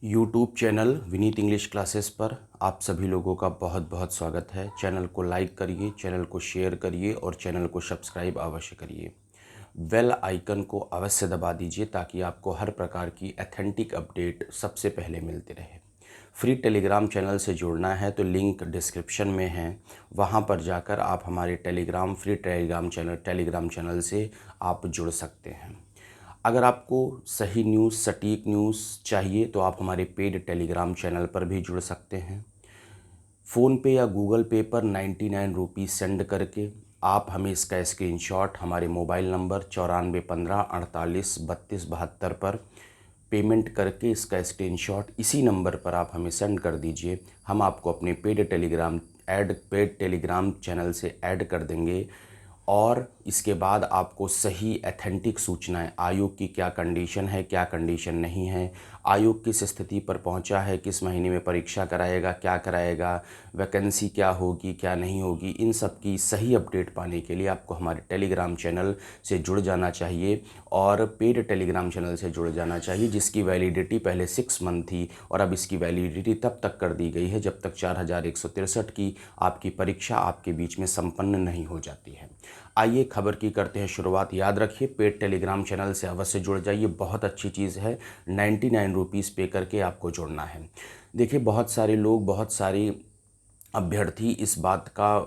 YouTube channel Vineet English classes पर आप सभी लोगों का बहुत बहुत स्वागत है। चैनल को लाइक करिए, चैनल को शेयर करिए और चैनल को सब्सक्राइब अवश्य करिए। बेल आइकन को अवश्य दबा दीजिए ताकि आपको हर प्रकार की ऑथेंटिक अपडेट सबसे पहले मिलती रहे। फ्री टेलीग्राम चैनल से जुड़ना है तो लिंक डिस्क्रिप्शन में है, वहाँ पर जाकर आप हमारे फ्री टेलीग्राम चैनल से आप जुड़ सकते हैं। अगर आपको सही न्यूज़, सटीक न्यूज़ चाहिए तो आप हमारे पेड टेलीग्राम चैनल पर भी जुड़ सकते हैं। फ़ोनपे या गूगल पे पर 99 रुपीज़ सेंड करके आप हमें इसका स्क्रीनशॉट हमारे मोबाइल नंबर 9415483272 पर पेमेंट करके इसका स्क्रीनशॉट इसी नंबर पर आप हमें सेंड कर दीजिए। हम आपको अपने पेड टेलीग्राम चैनल से ऐड कर देंगे और इसके बाद आपको सही ऑथेंटिक सूचनाएं, आयोग की क्या कंडीशन है, क्या कंडीशन नहीं है, आयोग किस स्थिति पर पहुंचा है, किस महीने में परीक्षा कराएगा, क्या कराएगा, वैकेंसी क्या होगी, क्या नहीं होगी, इन सब की सही अपडेट पाने के लिए आपको हमारे टेलीग्राम चैनल से जुड़ जाना चाहिए और पेड टेलीग्राम चैनल से जुड़ जाना चाहिए, जिसकी वैलिडिटी पहले 6 मंथ थी और अब इसकी वैलिडिटी तब तक कर दी गई है जब तक 4163 की आपकी परीक्षा आपके बीच में संपन्न नहीं हो जाती है। आइए खबर की करते हैं शुरुआत। याद रखिए, पेड टेलीग्राम चैनल से अवश्य जुड़ जाइए, बहुत अच्छी चीज़ है। 99 रुपीज़ पे करके आपको जुड़ना है। देखिए, बहुत सारे लोग, बहुत सारी अभ्यर्थी इस बात का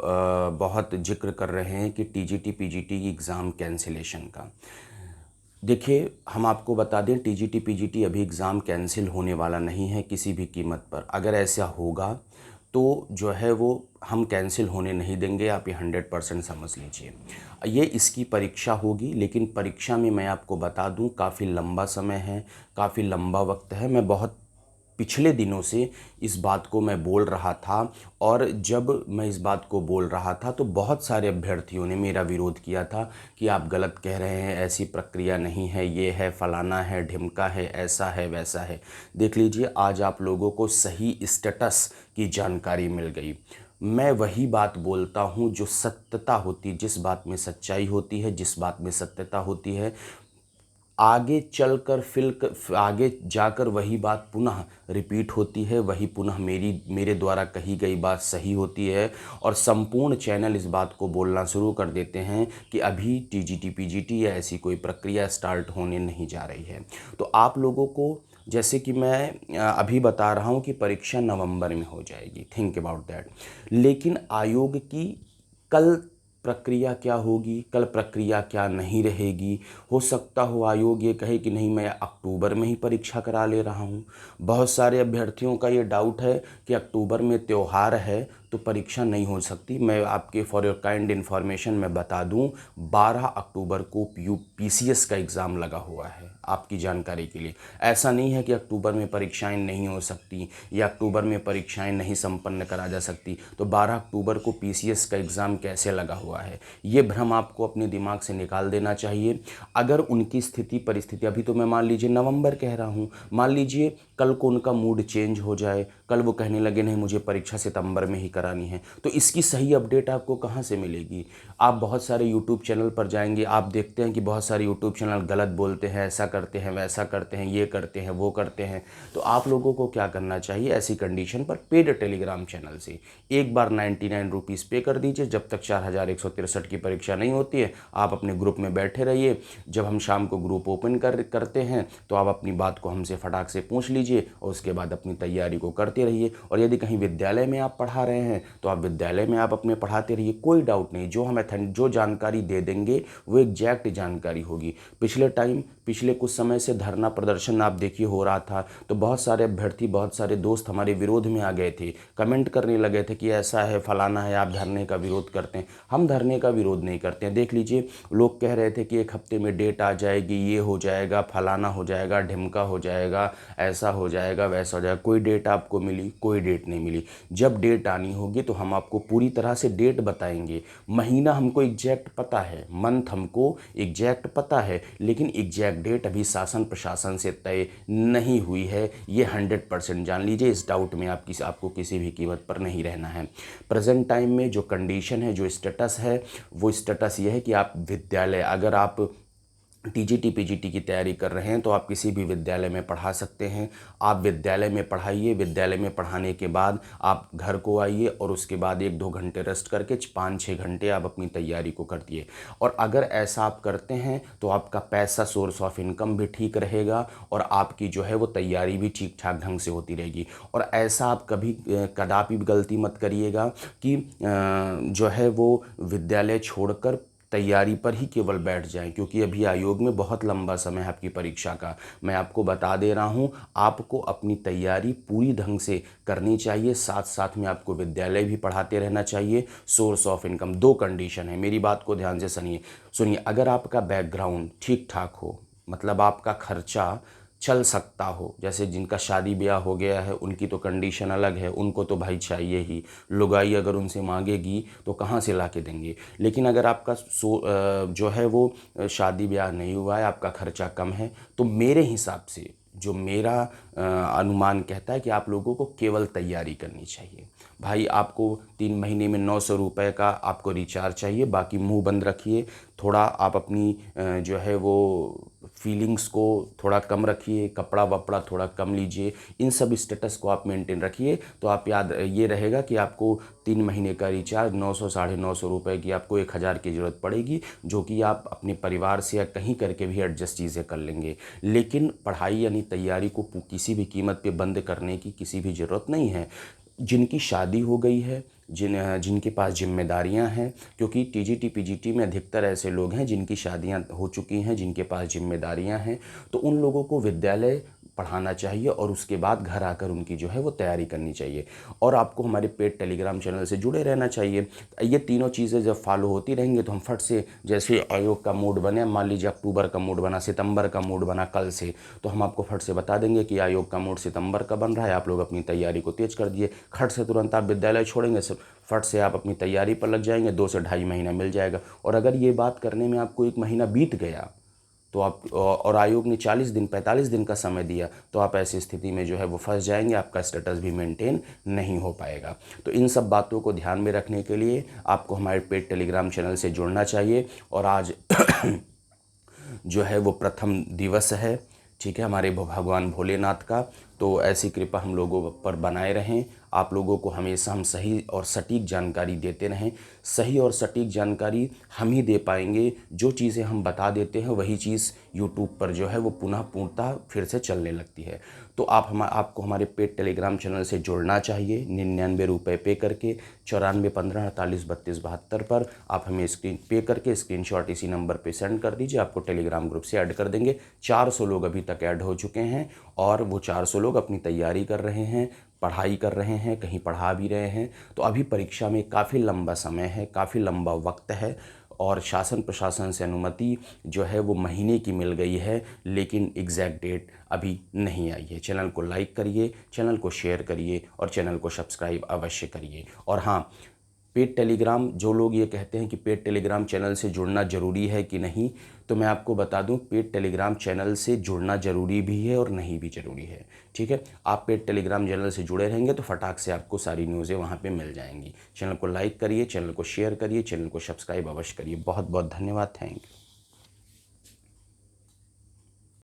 बहुत जिक्र कर रहे हैं कि टीजीटी पीजीटी की एग्ज़ाम कैंसिलेशन का। देखिए, हम आपको बता दें, टीजीटी पीजीटी अभी एग्ज़ाम कैंसिल होने वाला नहीं है किसी भी कीमत पर। अगर ऐसा होगा तो जो है वो हम कैंसिल होने नहीं देंगे, आप ये 100% समझ लीजिए। ये इसकी परीक्षा होगी, लेकिन परीक्षा में मैं आपको बता दूं काफ़ी लंबा समय है, काफ़ी लंबा वक्त है। मैं बहुत पिछले दिनों से इस बात को मैं बोल रहा था और जब मैं इस बात को बोल रहा था तो बहुत सारे अभ्यर्थियों ने मेरा विरोध किया था कि आप गलत कह रहे हैं, ऐसी प्रक्रिया नहीं है, ये है, फलाना है, ढिमका है, ऐसा है, वैसा है। देख लीजिए, आज आप लोगों को सही स्टेटस की जानकारी मिल गई। मैं वही बात बोलता हूँ जो सत्यता होती, जिस बात में सच्चाई होती है, जिस बात में सत्यता होती है, आगे चलकर आगे जाकर वही बात पुनः रिपीट होती है, वही पुनः मेरे द्वारा कही गई बात सही होती है और संपूर्ण चैनल इस बात को बोलना शुरू कर देते हैं कि अभी टीजीटी पीजीटी या ऐसी कोई प्रक्रिया स्टार्ट होने नहीं जा रही है। तो आप लोगों को, जैसे कि मैं अभी बता रहा हूँ कि परीक्षा नवंबर में हो जाएगी, थिंक अबाउट दैट, लेकिन आयोग की कल प्रक्रिया क्या होगी, कल प्रक्रिया क्या नहीं रहेगी। हो सकता हो आयोग ये कहे कि नहीं, मैं अक्टूबर में ही परीक्षा करा ले रहा हूँ। बहुत सारे अभ्यर्थियों का ये डाउट है कि अक्टूबर में त्यौहार है तो परीक्षा नहीं हो सकती। मैं आपके फॉर योर काइंड इन्फॉर्मेशन में बता दूं, 12 अक्टूबर को पीसीएस का एग्ज़ाम लगा हुआ है, आपकी जानकारी के लिए। ऐसा नहीं है कि अक्टूबर में परीक्षाएं नहीं हो सकती या अक्टूबर में परीक्षाएं नहीं संपन्न करा जा सकती। तो 12 अक्टूबर को पीसीएस का एग्ज़ाम कैसे लगा हुआ है, ये भ्रम आपको अपने दिमाग से निकाल देना चाहिए। अगर उनकी स्थिति परिस्थिति, अभी तो मैं मान लीजिए नवंबर कह रहा हूँ, मान लीजिए कल को उनका मूड चेंज हो जाए, कल वो कहने लगे नहीं मुझे परीक्षा सितंबर में ही करानी है, तो इसकी सही अपडेट आपको कहाँ से मिलेगी। आप बहुत सारे यूट्यूब चैनल पर जाएंगे, आप देखते हैं कि बहुत सारे यूट्यूब चैनल गलत बोलते हैं, ऐसा करते हैं, वैसा करते हैं, ये करते हैं, वो करते हैं। तो आप लोगों को क्या करना चाहिए, ऐसी कंडीशन पर पेड टेलीग्राम चैनल से एक बार 99 रुपीज़ पे कर दीजिए। जब तक 4163 की परीक्षा नहीं होती है, आप अपने ग्रुप में बैठे रहिए। जब हम शाम को ग्रुप ओपन करते हैं तो आप अपनी बात को हमसे फटाक से पूछ लीजिए और उसके बाद अपनी तैयारी को करते रहिए। और यदि कहीं विद्यालय में आप पढ़ा रहे हैं तो आप विद्यालय में आप अपने पढ़ाते रहिए, कोई डाउट नहीं। जो जानकारी दे देंगे वो एग्जैक्ट जानकारी होगी। पिछले कुछ समय से धरना प्रदर्शन आप देखिए हो रहा था, तो बहुत सारे अभ्यर्थी, बहुत सारे दोस्त हमारे विरोध में आ गए थे, कमेंट करने लगे थे कि ऐसा है, फलाना है, आप धरने का विरोध करते हैं। हम धरने का विरोध नहीं करते हैं। देख लीजिए, लोग कह रहे थे कि एक हफ्ते में डेट आ जाएगी, ये हो जाएगा, फलाना हो जाएगा, ढिमका हो जाएगा, ऐसा हो जाएगा, वैसा हो जाएगा। कोई डेट आपको मिली? कोई डेट नहीं मिली। जब डेट आनी होगी तो हम आपको पूरी तरह से डेट बताएंगे। महीना हमको एग्जैक्ट पता है, मंथ हमको एग्जैक्ट पता है, लेकिन एग्जैक्ट डेट अभी शासन प्रशासन से तय नहीं हुई है, ये 100% जान लीजिए। इस डाउट में आपको किसी भी कीमत पर नहीं रहना है। प्रेजेंट टाइम में जो कंडीशन है, जो स्टेटस है, वो स्टेटस ये है कि आप विद्यालय, अगर आप टीजीटी पीजीटी की तैयारी कर रहे हैं तो आप किसी भी विद्यालय में पढ़ा सकते हैं। आप विद्यालय में पढ़ाइए, विद्यालय में पढ़ाने के बाद आप घर को आइए और उसके बाद 1-2 घंटे रेस्ट करके 5-6 घंटे आप अपनी तैयारी को कर दिए। और अगर ऐसा आप करते हैं तो आपका पैसा, सोर्स ऑफ इनकम भी ठीक रहेगा और आपकी जो है वो तैयारी भी ठीक ठाक ढंग से होती रहेगी। और ऐसा आप कभी कदापि भी गलती मत करिएगा कि जो है वो विद्यालय छोड़कर तैयारी पर ही केवल बैठ जाएं, क्योंकि अभी आयोग में बहुत लंबा समय है आपकी परीक्षा का। मैं आपको बता दे रहा हूं, आपको अपनी तैयारी पूरी ढंग से करनी चाहिए, साथ साथ में आपको विद्यालय भी पढ़ाते रहना चाहिए। सोर्स ऑफ इनकम, 2 कंडीशन है, मेरी बात को ध्यान से सुनिए। अगर आपका बैकग्राउंड ठीक ठाक हो, मतलब आपका खर्चा चल सकता हो, जैसे जिनका शादी ब्याह हो गया है उनकी तो कंडीशन अलग है, उनको तो भाई चाहिए ही, लुगाई अगर उनसे मांगेगी तो कहाँ से ला के देंगे। लेकिन अगर आपका जो है वो शादी ब्याह नहीं हुआ है, आपका खर्चा कम है, तो मेरे हिसाब से जो मेरा अनुमान कहता है कि आप लोगों को केवल तैयारी करनी चाहिए। भाई आपको 3 महीने में 900 रुपये का आपको रिचार्ज चाहिए, बाकी मुंह बंद रखिए। थोड़ा आप अपनी जो है वो फीलिंग्स को थोड़ा कम रखिए, कपड़ा वपड़ा थोड़ा कम लीजिए, इन सब स्टेटस को आप मेंटेन रखिए। तो आप याद ये रहेगा कि आपको 3 महीने का रिचार्ज 900 साढ़े 900 रुपये की आपको 1000 की ज़रूरत पड़ेगी, जो कि आप अपने परिवार से या कहीं करके भी एडजस्ट चीज़ें कर लेंगे। लेकिन पढ़ाई यानी तैयारी को किसी भी कीमत पे बंद करने की किसी भी ज़रूरत नहीं है। जिनकी शादी हो गई है, जिनके पास जिम्मेदारियां हैं, क्योंकि टीजीटी पीजीटी में अधिकतर ऐसे लोग हैं जिनकी शादियां हो चुकी हैं, जिनके पास जिम्मेदारियां हैं, तो उन लोगों को विद्यालय पढ़ाना चाहिए और उसके बाद घर आकर उनकी जो है वो तैयारी करनी चाहिए। और आपको हमारे पेड टेलीग्राम चैनल से जुड़े रहना चाहिए। ये तीनों चीज़ें जब फॉलो होती रहेंगी तो हम फट से, जैसे आयोग का मूड बने, मान लीजिए अक्टूबर का मूड बना, सितंबर का मूड बना कल से, तो हम आपको फट से बता देंगे कि आयोग का मूड सितंबर का बन रहा है, आप लोग अपनी तैयारी को तेज कर दिए। खट से तुरंत आप विद्यालय छोड़ेंगे, फट से आप अपनी तैयारी पर लग जाएंगे, 2 से ढाई महीना मिल जाएगा। और अगर ये बात करने में आपको 1 महीना बीत गया तो आप, और आयोग ने 40 दिन 45 दिन का समय दिया, तो आप ऐसी स्थिति में जो है वो फंस जाएंगे, आपका स्टेटस भी मेंटेन नहीं हो पाएगा। तो इन सब बातों को ध्यान में रखने के लिए आपको हमारे पेड टेलीग्राम चैनल से जुड़ना चाहिए। और आज जो है वो प्रथम दिवस है, ठीक है, हमारे भगवान भोलेनाथ का। तो ऐसी कृपा हम लोगों पर बनाए रहें। आप लोगों को हमेशा हम सही और सटीक जानकारी देते रहें। सही और सटीक जानकारी हम ही दे पाएंगे। जो चीज़ें हम बता देते हैं वही चीज़ यूट्यूब पर जो है वो पुनः पूर्णतः फिर से चलने लगती है। तो आपको हमारे पेड टेलीग्राम चैनल से जुड़ना चाहिए। 99 रुपये पे करके 94 15 48 32 72 पर आप हमें स्क्रीन पे करके स्क्रीनशॉट इसी नंबर पे सेंड कर दीजिए, आपको टेलीग्राम ग्रुप से ऐड कर देंगे। 400 लोग अभी तक ऐड हो चुके हैं और वो 400 लोग अपनी तैयारी कर रहे हैं, पढ़ाई कर रहे हैं, कहीं पढ़ा भी रहे हैं। तो अभी परीक्षा में काफ़ी लंबा समय है, काफ़ी लंबा वक्त है और शासन प्रशासन से अनुमति जो है वो महीने की मिल गई है, लेकिन एग्जैक्ट डेट अभी नहीं आई है। चैनल को लाइक करिए, चैनल को शेयर करिए और चैनल को सब्सक्राइब अवश्य करिए। और हाँ, पेड टेलीग्राम, जो लोग ये कहते हैं कि पेड टेलीग्राम चैनल से जुड़ना ज़रूरी है कि नहीं, तो मैं आपको बता दूं, पेड टेलीग्राम चैनल से जुड़ना ज़रूरी भी है और नहीं भी ज़रूरी है। ठीक है, आप पेड टेलीग्राम चैनल से जुड़े रहेंगे तो फटाक से आपको सारी न्यूज़ें वहाँ पे मिल जाएंगी। चैनल को लाइक करिए, चैनल को शेयर करिए, चैनल को सब्सक्राइब अवश्य करिए। बहुत बहुत धन्यवाद, थैंक यू।